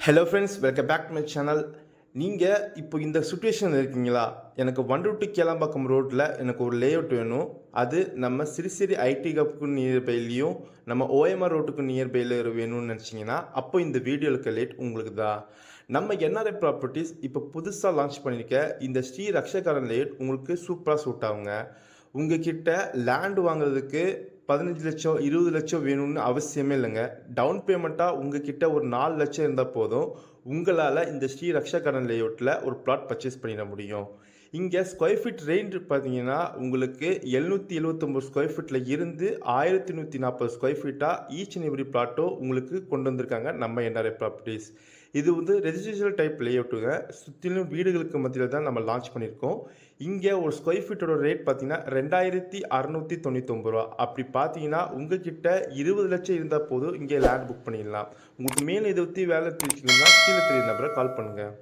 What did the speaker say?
Hello friends, welcome back to my channel. நீங்கள் இப்போ இந்த சுச்சுவேஷனில் இருக்கீங்களா? எனக்கு வண்டூர் கேளம்பாக்கம் ரோட்டில் எனக்கு ஒரு லேஅவுட் வேணும். அது நம்ம சிறுசிறு ஐடி ஹப்க்கு நியர்பைலையும் நம்ம ஓஎம்ஆர் ரோட்டுக்கு நியர்பையில் வேணும்னு நினச்சிங்கன்னா அப்போ இந்த வீடியோவுக்கு லேட் உங்களுக்கு தான். நம்ம என்ஆர்ஐ ப்ராப்பர்ட்டிஸ் இப்போ புதுசாக லான்ச் பண்ணியிருக்க இந்த ஸ்ரீ ரக்ஷகாரன் லேஅவுட் உங்களுக்கு சூப்பராக சூட் ஆகுங்க. உங்ககிட்ட லேண்ட் வாங்குறதுக்கு 15 லட்சம் 20 லட்சம் வேணும்னு அவசியமே இல்லைங்க. டவுன் பேமெண்ட்டாக உங்ககிட்ட ஒரு 4 லட்சம் இருந்தால் போதும். உங்களால் இந்த ஸ்ரீ ரக்ஷாகரன் லேஅவுட்டில் ஒரு பிளாட் பர்ச்சேஸ் பண்ணிட முடியும். இங்கே ஸ்கொயர் ஃபீட் ரேஞ்ச் பார்த்தீங்கன்னா உங்களுக்கு 779 ஸ்கொயர் ஃபீட்டில் இருந்து 1140 ஸ்கொயர் ஃபீட்டாக ஈச் அண்ட் எவ்ரி பிளாட்டும் உங்களுக்கு கொண்டு வந்திருக்காங்க நம்ம என்ஆர்ஐ ப்ராப்பர்ட்டிஸ். இது வந்து ரெசிடென்ஷியல் டைப் லேஅவுட்டுங்க. சுற்றிலும் வீடுகளுக்கு மத்தியில் தான் நம்ம லான்ச் பண்ணியிருக்கோம். இங்கே ஒரு ஸ்கொயர் ஃபீட்டோட ரேட் பார்த்தீங்கன்னா 2699 ரூபா. அப்படி பார்த்தீங்கன்னா உங்ககிட்ட 20 லட்சம் இருந்தால் போதும் இங்கே லேண்ட் புக் பண்ணிடலாம். உங்களுக்கு மேலும் இதை பற்றி வேலை தெரிஞ்சுக்கணும்னா கீழே தெரிய நம்பரை கால் பண்ணுங்கள்.